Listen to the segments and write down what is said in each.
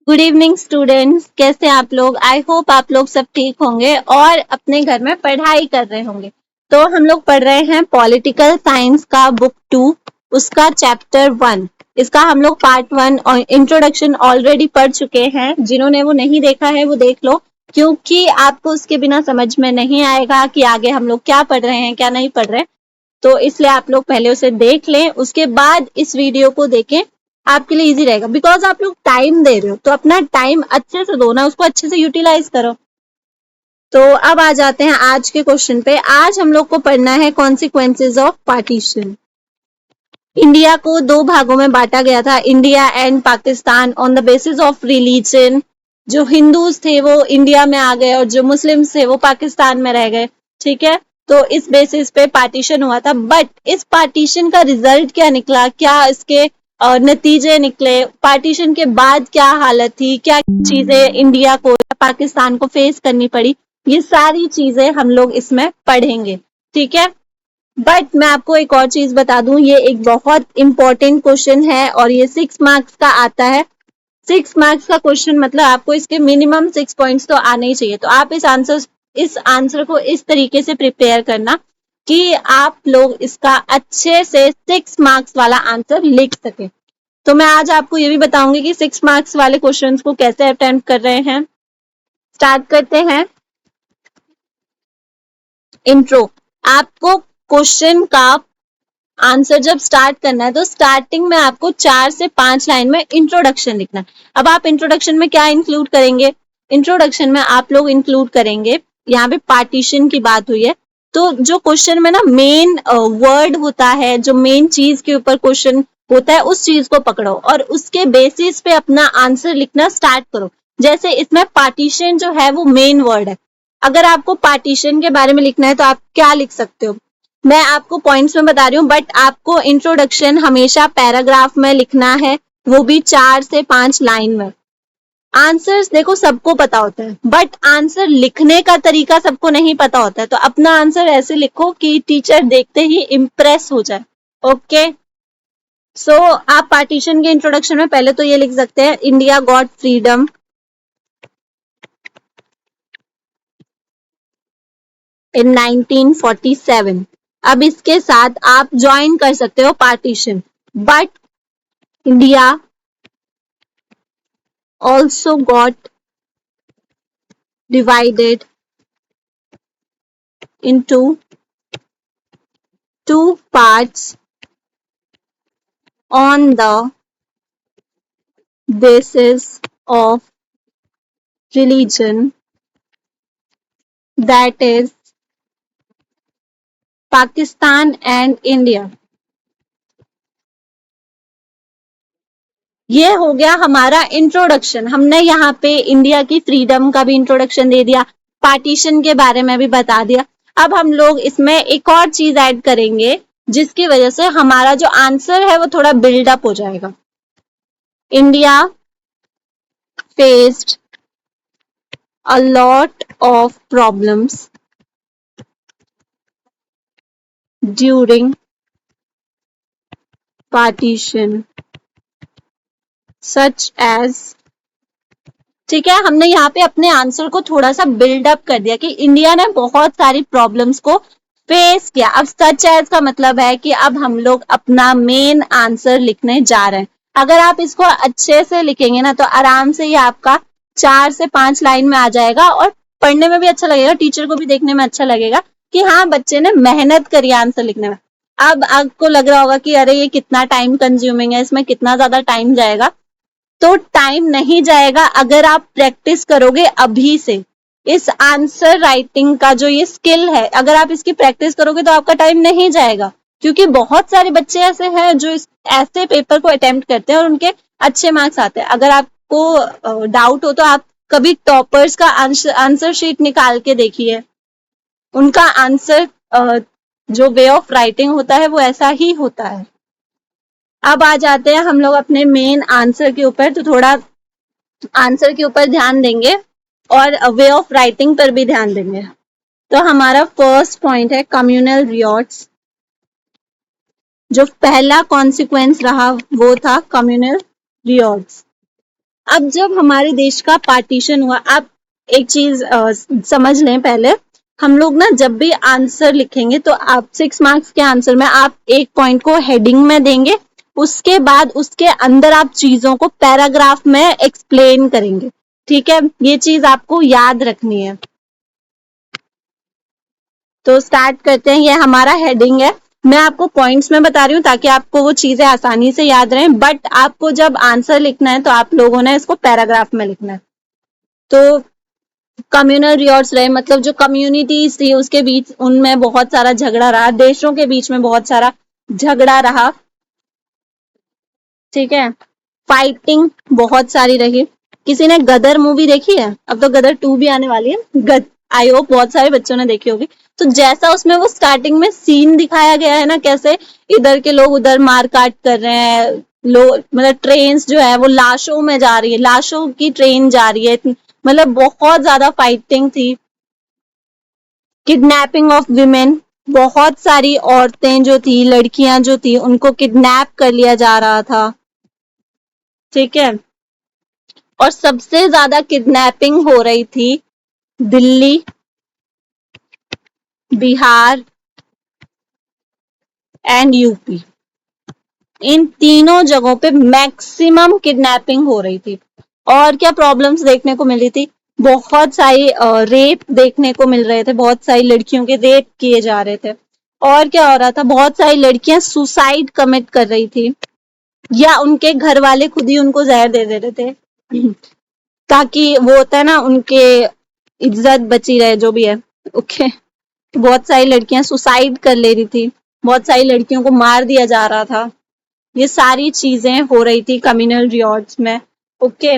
Good evening students, कैसे आप लोग? आई होप आप लोग सब ठीक होंगे और अपने घर में पढ़ाई कर रहे होंगे। तो हम लोग पढ़ रहे हैं पॉलिटिकल साइंस का बुक 2, उसका चैप्टर 1। इसका हम लोग पार्ट 1 और इंट्रोडक्शन ऑलरेडी पढ़ चुके हैं। जिन्होंने वो नहीं देखा है वो देख लो, क्योंकि आपको उसके बिना समझ में नहीं आएगा कि आगे हम लोग क्या पढ़ रहे हैं क्या नहीं पढ़ रहे। तो इसलिए आप लोग पहले उसे देख लें, उसके बाद इस वीडियो को देखें, आपके लिए इजी रहेगा। बिकॉज आप लोग टाइम दे रहे हो तो अपना टाइम अच्छे से दो ना, उसको अच्छे से यूटिलाइज करो। तो अब आ जाते हैं आज के क्वेश्चन पे। आज हम लोग को पढ़ना है कॉन्सिक्वेंसेज ऑफ पार्टीशन। इंडिया को दो भागों में बांटा गया था, India and Pakistan, on the basis of religion. जो हिंदूज थे वो इंडिया में आ गए और जो मुस्लिम्स थे वो पाकिस्तान में रह गए। ठीक है, तो इस बेसिस पे पार्टीशन हुआ था। बट इस पार्टीशन का रिजल्ट क्या निकला, क्या इसके नतीजे निकले, पार्टीशन के बाद क्या हालत थी, क्या चीजें इंडिया को या पाकिस्तान को फेस करनी पड़ी, ये सारी चीजें हम लोग इसमें पढ़ेंगे। ठीक है, बट मैं आपको एक और चीज बता दूं, ये एक बहुत इंपॉर्टेंट क्वेश्चन है और ये 6 मार्क्स का आता है। 6 मार्क्स का क्वेश्चन मतलब आपको इसके मिनिमम 6 पॉइंट्स तो आने ही चाहिए। तो आप इस आंसर को इस तरीके से प्रिपेयर करना कि आप लोग इसका अच्छे से 6 मार्क्स वाला आंसर लिख सके। तो मैं आज आपको ये भी बताऊंगी कि 6 मार्क्स वाले क्वेश्चंस को कैसे अटेम्प्ट कर रहे हैं। स्टार्ट करते हैं। इंट्रो। आपको क्वेश्चन का आंसर जब स्टार्ट करना है तो स्टार्टिंग में आपको 4 से 5 लाइन में इंट्रोडक्शन लिखना है। अब आप इंट्रोडक्शन में क्या इंक्लूड करेंगे? इंट्रोडक्शन में आप लोग इंक्लूड करेंगे, यहाँ पे पार्टीशन की बात हुई है तो जो क्वेश्चन में ना मेन वर्ड होता है, जो मेन चीज के ऊपर क्वेश्चन होता है, उस चीज को पकड़ो और उसके बेसिस पे अपना आंसर लिखना स्टार्ट करो। जैसे इसमें पार्टीशन जो है वो मेन वर्ड है। अगर आपको पार्टीशन के बारे में लिखना है तो आप क्या लिख सकते हो? मैं आपको पॉइंट्स में बता रही हूँ, बट आपको इंट्रोडक्शन हमेशा पैराग्राफ में लिखना है, वो भी 4 से 5 लाइन में। आंसर्स देखो सबको पता होता है, बट आंसर लिखने का तरीका सबको नहीं पता होता है। तो अपना आंसर ऐसे लिखो कि टीचर देखते ही इम्प्रेस हो जाए। ओके, सो आप पार्टीशन के इंट्रोडक्शन में पहले तो ये लिख सकते हैं, इंडिया गॉट फ्रीडम इन 1947। अब इसके साथ आप ज्वाइन कर सकते हो partition, but India also got divided into two parts on the basis of religion, that is Pakistan and India। ये हो गया हमारा इंट्रोडक्शन। हमने यहाँ पे इंडिया की फ्रीडम का भी इंट्रोडक्शन दे दिया, पार्टीशन के बारे में भी बता दिया। अब हम लोग इसमें एक और चीज ऐड करेंगे जिसकी वजह से हमारा जो आंसर है वो थोड़ा बिल्डअप हो जाएगा। India faced a lot of problems during partition such as। ठीक है, हमने यहाँ पे अपने आंसर को थोड़ा सा बिल्डअप कर दिया कि इंडिया ने बहुत सारी प्रॉब्लम्स को फेस किया। अब सच एज का मतलब है कि अब हम लोग अपना मेन आंसर लिखने जा रहे हैं। अगर आप इसको अच्छे से लिखेंगे ना तो आराम से ये आपका 4 से 5 लाइन में आ जाएगा और पढ़ने में भी अच्छा लगेगा, टीचर को भी देखने में अच्छा लगेगा कि हाँ बच्चे ने मेहनत करी आंसर लिखने में। अब आपको लग रहा होगा कि अरे ये कितना टाइम कंज्यूमिंग है, इसमें कितना ज्यादा टाइम जाएगा। तो टाइम नहीं जाएगा अगर आप प्रैक्टिस करोगे अभी से। इस आंसर राइटिंग का जो ये स्किल है, अगर आप इसकी प्रैक्टिस करोगे तो आपका टाइम नहीं जाएगा, क्योंकि बहुत सारे बच्चे ऐसे हैं जो ऐसे पेपर को अटेम्प्ट करते हैं और उनके अच्छे मार्क्स आते हैं। अगर आपको डाउट हो तो आप कभी टॉपर्स का आंसर शीट निकाल के देखिए, उनका आंसर जो वे ऑफ राइटिंग होता है वो ऐसा ही होता है। अब आ जाते हैं हम लोग अपने मेन आंसर के ऊपर, तो थोड़ा आंसर के ऊपर ध्यान देंगे और वे ऑफ राइटिंग पर भी ध्यान देंगे। तो हमारा फर्स्ट पॉइंट है कम्युनल रियॉट्स। जो पहला कॉन्सिक्वेंस रहा वो था कम्युनल रियॉट्स। अब जब हमारे देश का पार्टीशन हुआ, आप एक चीज समझ लें पहले, हम लोग ना जब भी आंसर लिखेंगे तो आप 6 मार्क्स के आंसर में आप एक पॉइंट को हेडिंग में देंगे, उसके बाद उसके अंदर आप चीजों को पैराग्राफ में एक्सप्लेन करेंगे। ठीक है, ये चीज आपको याद रखनी है। तो स्टार्ट करते हैं, ये हमारा हेडिंग है। मैं आपको पॉइंट्स में बता रही हूँ ताकि आपको वो चीजें आसानी से याद रहें, बट आपको जब आंसर लिखना है तो आप लोगों ने इसको पैराग्राफ में लिखना है। तो कम्युनल रियॉर्ड्स रहे, मतलब जो कम्युनिटीज थी उसके बीच, उनमें बहुत सारा झगड़ा रहा, देशों के बीच में बहुत सारा झगड़ा रहा। ठीक है, फाइटिंग बहुत सारी रही। किसी ने गदर मूवी देखी है? अब तो गदर 2 भी आने वाली है। आई होप बहुत सारे बच्चों ने देखी होगी। तो जैसा उसमें वो स्टार्टिंग में सीन दिखाया गया है ना, कैसे इधर के लोग उधर मार काट कर रहे हैं, लोग मतलब ट्रेन जो है वो लाशों में जा रही है, लाशों की ट्रेन जा रही है, मतलब बहुत ज्यादा फाइटिंग थी। किडनैपिंग ऑफ विमेन, बहुत सारी औरतें जो थी, लड़कियां जो थी, उनको किडनैप कर लिया जा रहा था। ठीक है, और सबसे ज्यादा किडनैपिंग हो रही थी दिल्ली, बिहार एंड यूपी। इन तीनों जगहों पे मैक्सिमम किडनैपिंग हो रही थी। और क्या प्रॉब्लम्स देखने को मिल रही थी? बहुत सारी रेप देखने को मिल रहे थे, बहुत सारी लड़कियों के रेप किए जा रहे थे। और क्या हो रहा था? बहुत सारी लड़कियां सुसाइड कमिट कर रही थी, या उनके घर वाले खुद ही उनको जहर दे दे रहे थे ताकि वो होता है ना, उनके इज्जत बची रहे, जो भी है। ओके, बहुत सारी लड़कियां सुसाइड कर ले रही थी, बहुत सारी लड़कियों को मार दिया जा रहा था। ये सारी चीजें हो रही थी कम्युनल रियॉर्ड्स में। ओके,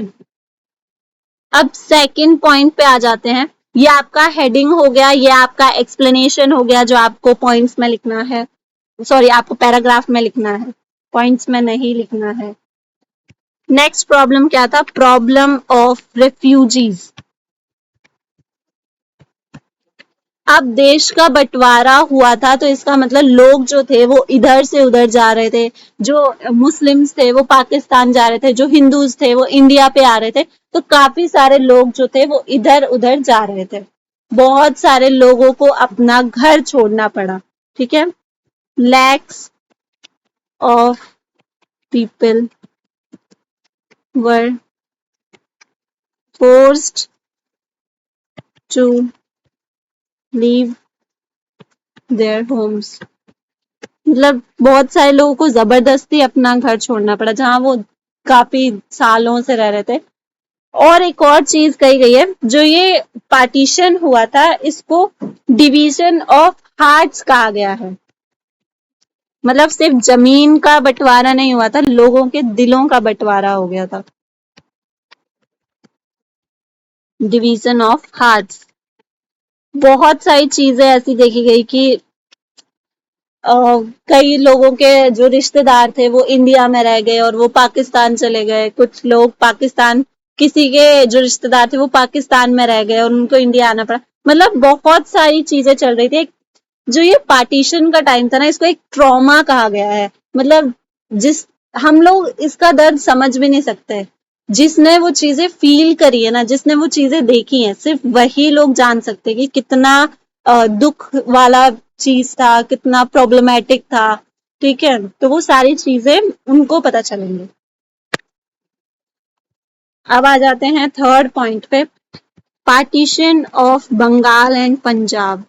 अब सेकंड पॉइंट पे आ जाते हैं। ये आपका हेडिंग हो गया, ये आपका एक्सप्लेनेशन हो गया जो आपको पॉइंट्स में लिखना है, सॉरी आपको पैराग्राफ में लिखना है, पॉइंट्स में नहीं लिखना है। नेक्स्ट प्रॉब्लम क्या था? Problem of refugees. अब देश का बंटवारा हुआ था तो इसका मतलब लोग जो थे वो इधर से उधर जा रहे थे, जो मुस्लिम्स थे वो पाकिस्तान जा रहे थे, जो हिंदूज थे वो इंडिया पे आ रहे थे। तो काफी सारे लोग जो थे वो इधर उधर जा रहे थे, बहुत सारे लोगों को अपना घर छोड़ना पड़ा। ठीक है, lakhs of people were forced to leave their homes. मतलब बहुत सारे लोगों को जबरदस्ती अपना घर छोड़ना पड़ा जहां वो काफी सालों से रह रहे थे। और एक और चीज कही गई है, जो ये पार्टीशन हुआ था इसको डिवीजन ऑफ हार्ट्स कहा गया है। मतलब सिर्फ जमीन का बंटवारा नहीं हुआ था, लोगों के दिलों का बंटवारा हो गया था। Division of hearts. बहुत सारी चीजें ऐसी देखी गई कि कई लोगों के जो रिश्तेदार थे वो इंडिया में रह गए और वो पाकिस्तान चले गए, कुछ लोग पाकिस्तान, किसी के जो रिश्तेदार थे वो पाकिस्तान में रह गए और उनको इंडिया आना पड़ा। मतलब बहुत सारी चीजें चल रही थी। जो ये पार्टीशन का टाइम था ना, इसको एक ट्रॉमा कहा गया है। मतलब जिस, हम लोग इसका दर्द समझ भी नहीं सकते। जिसने वो चीजें फील करी है ना, जिसने वो चीजें देखी हैं, सिर्फ वही लोग जान सकते कि कितना दुख वाला चीज था, कितना प्रॉब्लमेटिक था। ठीक है, तो वो सारी चीजें उनको पता चलेंगी। अब आ जाते हैं थर्ड पॉइंट पे, partition of Bengal and Punjab.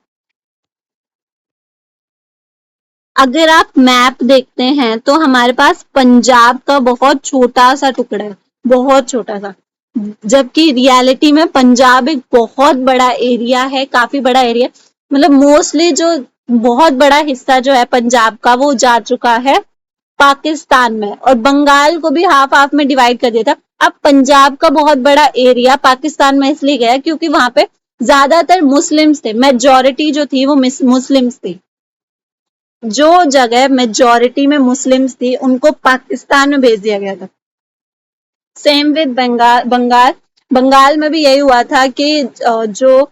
अगर आप मैप देखते हैं तो हमारे पास पंजाब का बहुत छोटा सा टुकड़ा है, बहुत छोटा सा, जबकि रियलिटी में पंजाब एक बहुत बड़ा एरिया है, काफी बड़ा एरिया। मतलब मोस्टली जो बहुत बड़ा हिस्सा जो है पंजाब का वो जा चुका है पाकिस्तान में, और बंगाल को भी हाफ हाफ में डिवाइड कर दिया था। अब पंजाब का बहुत बड़ा एरिया पाकिस्तान में इसलिए गया क्योंकि वहां पे ज्यादातर मुस्लिम्स थे, मेजोरिटी जो थी वो मुस्लिम्स थी। जो जगह मेजोरिटी में मुस्लिम्स थी उनको पाकिस्तान में भेज दिया गया था। Same with Bengal. बंगाल में भी यही हुआ था कि जो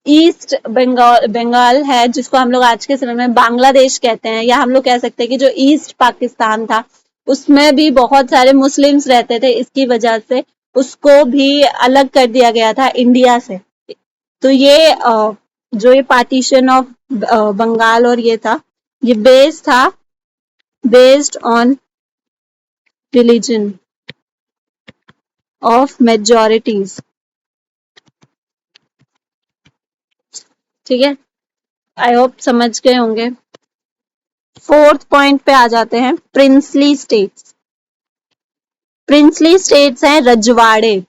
ईस्ट बंगाल है, जिसको हम लोग आज के समय में बांग्लादेश कहते हैं, या हम लोग कह सकते हैं कि जो ईस्ट पाकिस्तान था, उसमें भी बहुत सारे मुस्लिम्स रहते थे, इसकी वजह से उसको भी अलग कर दिया गया था इंडिया से। तो ये जो ये पार्टीशन ऑफ बंगाल और ये था, ये based on religion of majorities. ठीक है, आई होप समझ गए होंगे। फोर्थ पॉइंट पे आ जाते हैं, प्रिंसली स्टेट्स। प्रिंसली स्टेट्स हैं रजवाड़े।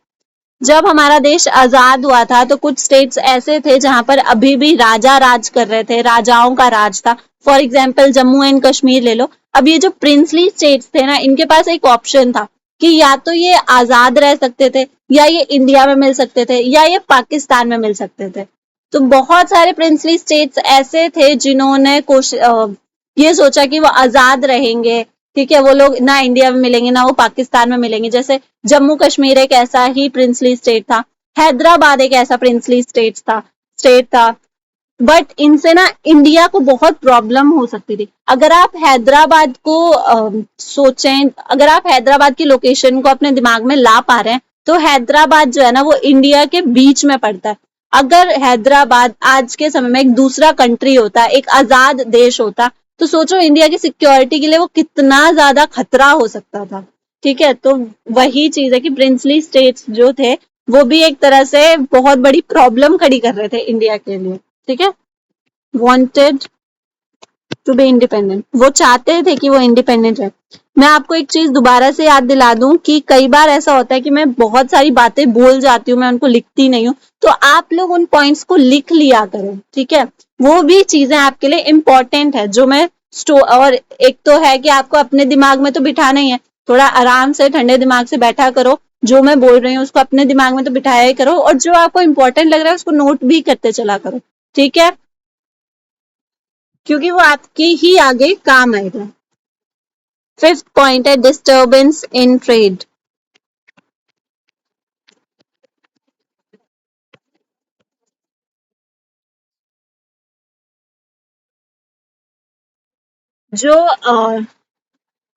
जब हमारा देश आजाद हुआ था तो कुछ स्टेट्स ऐसे थे जहां पर अभी भी राजा राज कर रहे थे, राजाओं का राज था। For example Jammu and Kashmir ले लो। अब ये जो प्रिंसली स्टेट्स थे ना, इनके पास एक ऑप्शन था कि या तो ये आजाद रह सकते थे, या ये इंडिया में मिल सकते थे, या ये पाकिस्तान में मिल सकते थे। तो बहुत सारे प्रिंसली स्टेट्स ऐसे थे जिन्होंने ये सोचा कि वो आजाद रहेंगे। ठीक है, वो लोग ना इंडिया में मिलेंगे ना वो पाकिस्तान में मिलेंगे। जैसे जम्मू कश्मीर एक ऐसा ही प्रिंसली स्टेट था, हैदराबाद एक ऐसा प्रिंसली स्टेट था। बट इनसे ना इंडिया को बहुत प्रॉब्लम हो सकती थी। अगर आप हैदराबाद को सोचें, अगर आप हैदराबाद की लोकेशन को अपने दिमाग में ला पा रहे हैं, तो हैदराबाद जो है ना वो इंडिया के बीच में पड़ता है। अगर हैदराबाद आज के समय में एक दूसरा कंट्री होता, एक आजाद देश होता, तो सोचो इंडिया की सिक्योरिटी के लिए वो कितना ज्यादा खतरा हो सकता था। ठीक है, तो वही चीज है कि प्रिंसली स्टेट्स जो थे वो भी एक तरह से बहुत बड़ी प्रॉब्लम खड़ी कर रहे थे इंडिया के लिए। ठीक है, वांटेड टू बी इंडिपेंडेंट, वो चाहते थे कि वो इंडिपेंडेंट रहे। मैं आपको एक चीज दोबारा से याद दिला दूं कि कई बार ऐसा होता है कि मैं बहुत सारी बातें बोल जाती हूँ, मैं उनको लिखती नहीं हूँ, तो आप लोग उन पॉइंट्स को लिख लिया करें। ठीक है, वो भी चीजें आपके लिए इंपॉर्टेंट है जो मैं और एक तो है कि आपको अपने दिमाग में तो बिठाना ही है, थोड़ा आराम से ठंडे दिमाग से बैठा करो, जो मैं बोल रही हूँ उसको अपने दिमाग में तो बिठाया ही करो, और जो आपको इंपॉर्टेंट लग रहा है उसको नोट भी करते चला करो। ठीक है, क्योंकि वो आपके ही आगे काम आएगा। फिफ्थ पॉइंट है डिस्टर्बेंस इन ट्रेड। जो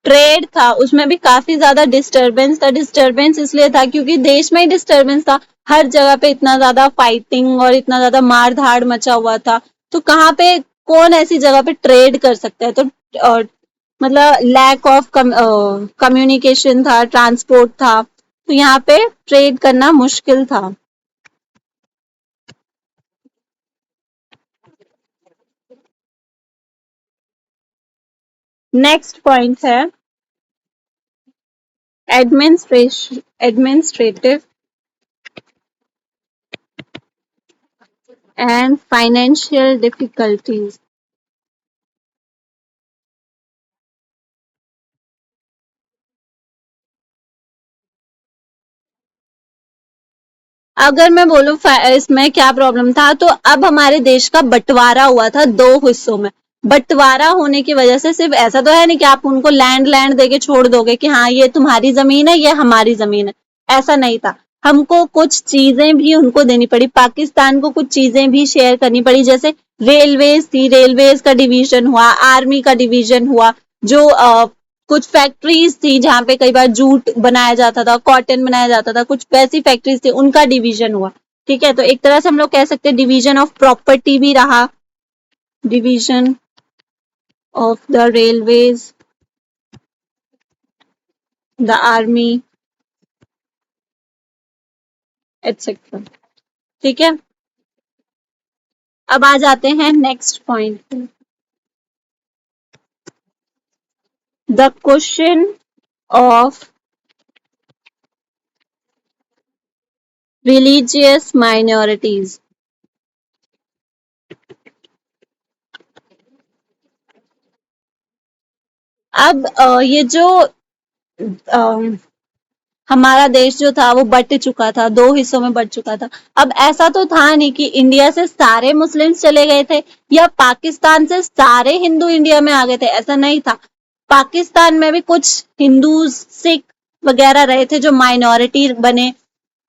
ट्रेड था उसमें भी काफी ज्यादा डिस्टरबेंस था। डिस्टरबेंस इसलिए था क्योंकि देश में ही डिस्टरबेंस था, हर जगह पे इतना ज्यादा फाइटिंग और इतना ज्यादा मार धाड़ मचा हुआ था। तो कहाँ पे कौन ऐसी जगह पे ट्रेड कर सकता है? तो मतलब लैक ऑफ कम्युनिकेशन था, ट्रांसपोर्ट था, तो यहाँ पे ट्रेड करना मुश्किल था। नेक्स्ट पॉइंट है एडमिनिस्ट्रेटिव एंड फाइनेंशियल डिफिकल्टीज। अगर मैं बोलूं इसमें क्या प्रॉब्लम था, तो अब हमारे देश का बंटवारा हुआ था दो हिस्सों में। बंटवारा होने की वजह से सिर्फ ऐसा तो है नहीं कि आप उनको लैंड लैंड देके छोड़ दोगे कि हाँ ये तुम्हारी जमीन है, ये हमारी जमीन है। ऐसा नहीं था, हमको कुछ चीजें भी उनको देनी पड़ी, पाकिस्तान को कुछ चीजें भी शेयर करनी पड़ी। जैसे रेलवेज थी, रेलवेज का डिवीजन हुआ, आर्मी का डिवीजन हुआ, जो कुछ फैक्ट्रीज थी जहाँ पे कई बार जूट बनाया जाता था, कॉटन बनाया जाता था, कुछ वैसी फैक्ट्रीज थी, उनका डिवीजन हुआ। ठीक है, तो एक तरह से हम लोग कह सकते हैं डिवीजन ऑफ प्रॉपर्टी भी रहा, division of the railways, the army, etcetera. ठीक है, अब आ जाते हैं next point, the question of religious minorities. अब ये जो हमारा देश जो था वो बट चुका था, दो हिस्सों में बट चुका था। अब ऐसा तो था नहीं कि इंडिया से सारे मुस्लिम्स चले गए थे या पाकिस्तान से सारे हिंदू इंडिया में आ गए थे, ऐसा नहीं था। पाकिस्तान में भी कुछ हिंदू, सिख वगैरह रहे थे जो माइनॉरिटी बने,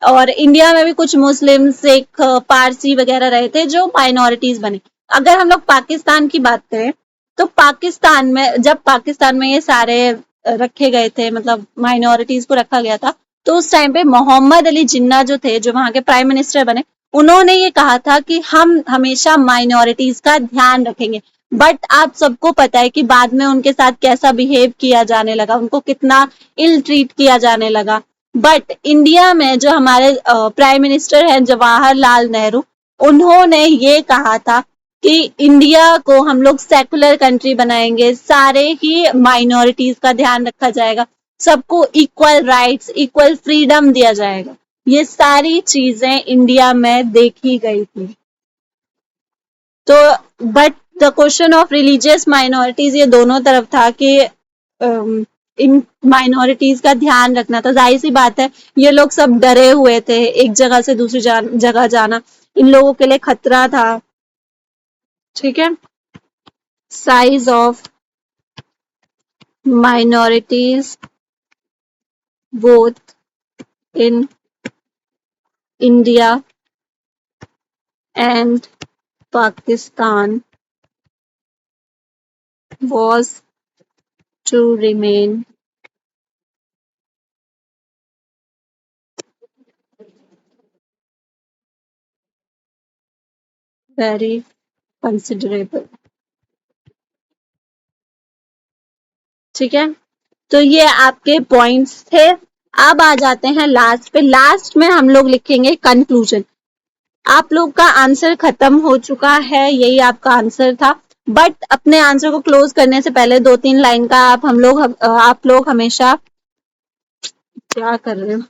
और इंडिया में भी कुछ मुस्लिम, सिख, पारसी वगैरह रहे थे जो माइनॉरिटीज बने। अगर हम लोग पाकिस्तान की बात करें, तो पाकिस्तान में जब पाकिस्तान में ये सारे रखे गए थे, मतलब माइनॉरिटीज को रखा गया था, तो उस टाइम पे मोहम्मद अली जिन्ना जो थे, जो वहां के प्राइम मिनिस्टर बने, उन्होंने ये कहा था कि हम हमेशा माइनॉरिटीज का ध्यान रखेंगे। बट आप सबको पता है कि बाद में उनके साथ कैसा बिहेव किया जाने लगा, उनको कितना इल ट्रीट किया जाने लगा। बट इंडिया में जो हमारे प्राइम मिनिस्टर हैं जवाहरलाल नेहरू, उन्होंने ये कहा था कि इंडिया को हम लोग सेकुलर कंट्री बनाएंगे, सारे ही माइनॉरिटीज का ध्यान रखा जाएगा, सबको इक्वल राइट्स, इक्वल फ्रीडम दिया जाएगा। ये सारी चीजें इंडिया में देखी गई थी। तो but the question of religious minorities ये दोनों तरफ था कि इन माइनॉरिटीज का ध्यान रखना था। जाहिर सी बात है, ये लोग सब डरे हुए थे, एक जगह से दूसरी जगह जाना इन लोगों के लिए खतरा था। ठीक है, size of minorities both in India and Pakistan was to remain very considerable। ठीक है, तो ये आपके पॉइंट्स थे। अब आ जाते हैं लास्ट पे। लास्ट में हम लोग लिखेंगे कंक्लूजन। आप लोग का आंसर खत्म हो चुका है, यही आपका आंसर था। बट अपने आंसर को क्लोज करने से पहले 2-3 लाइन का आप लोग हमेशा क्या कर रहे हो,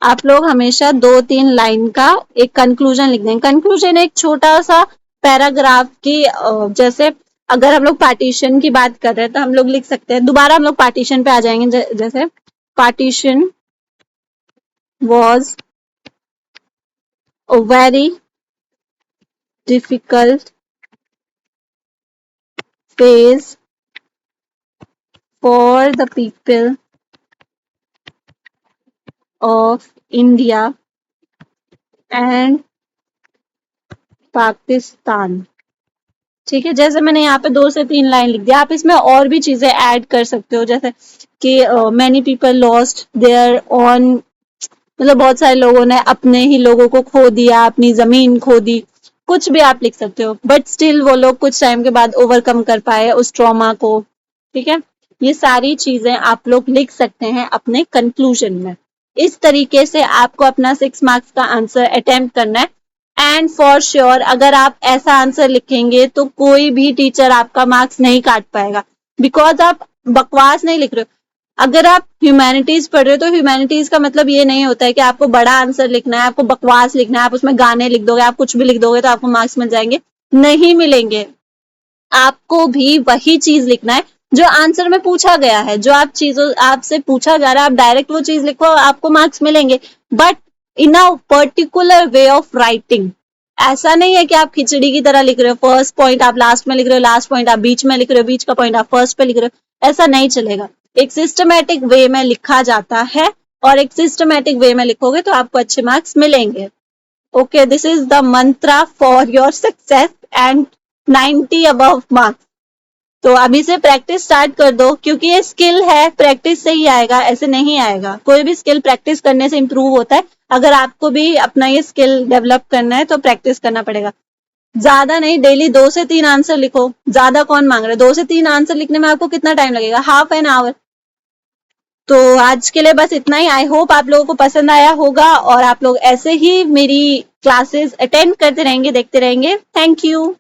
आप लोग हमेशा 2-3 लाइन का एक कंक्लूजन लिख दें। कंक्लूजन एक छोटा सा पैराग्राफ की, जैसे अगर हम लोग पार्टीशन की बात कर रहे हैं तो हम लोग लिख सकते हैं, दोबारा हम लोग पार्टीशन पे आ जाएंगे, जैसे partition was a very difficult phase for the people of India and Pakistan. ठीक है, जैसे मैंने यहाँ पे 2 से 3 लाइन लिख दिया, आप इसमें और भी चीजें ऐड कर सकते हो, जैसे कि many people lost their on, मतलब बहुत सारे लोगों ने अपने ही लोगों को खो दिया, अपनी जमीन खो दी, कुछ भी आप लिख सकते हो। बट स्टिल वो लोग कुछ टाइम के बाद ओवरकम कर पाए उस ट्रॉमा को। ठीक है, ये सारी चीजें आप लोग लिख सकते हैं अपने कंक्लूजन में। इस तरीके से आपको अपना 6 मार्क्स का आंसर अटेम्प्ट करना है। एंड फॉर श्योर अगर आप ऐसा आंसर लिखेंगे तो कोई भी टीचर आपका मार्क्स नहीं काट पाएगा, बिकॉज आप बकवास नहीं लिख रहे हो। अगर आप ह्यूमैनिटीज पढ़ रहे हो तो ह्यूमैनिटीज का मतलब ये नहीं होता है कि आपको बड़ा आंसर लिखना है, आपको बकवास लिखना है, आप उसमें गाने लिख दोगे, आप कुछ भी लिख दोगे तो आपको मार्क्स मिल जाएंगे, नहीं मिलेंगे। आपको भी वही चीज लिखना है जो आंसर में पूछा गया है, जो आप चीजों आपसे पूछा जा रहा है, आप डायरेक्ट वो चीज लिखो, आपको मार्क्स मिलेंगे। But in a particular way of writing, ऐसा नहीं है कि आप खिचड़ी की तरह लिख रहे हो, फर्स्ट पॉइंट आप लास्ट में लिख रहे हो, लास्ट पॉइंट आप बीच में लिख रहे हो, बीच का पॉइंट आप फर्स्ट पे लिख रहे हो, ऐसा नहीं चलेगा। एक सिस्टमैटिक वे में लिखा जाता है, और एक सिस्टमैटिक वे में लिखोगे तो आपको अच्छे मार्क्स मिलेंगे। Okay, this is the Mantra for your success and 90 above marks. तो अभी से प्रैक्टिस स्टार्ट कर दो, क्योंकि ये स्किल है, प्रैक्टिस से ही आएगा, ऐसे नहीं आएगा। कोई भी स्किल प्रैक्टिस करने से इंप्रूव होता है। अगर आपको भी अपना ये स्किल डेवलप करना है तो प्रैक्टिस करना पड़ेगा। ज्यादा नहीं, डेली 2 से 3 आंसर लिखो। ज्यादा कौन मांग रहा है? 2 से 3 आंसर लिखने में आपको कितना टाइम लगेगा? Half an hour. तो आज के लिए बस इतना ही। आई होप आप लोगों को पसंद आया होगा, और आप लोग ऐसे ही मेरी क्लासेस अटेंड करते रहेंगे, देखते रहेंगे। Thank you.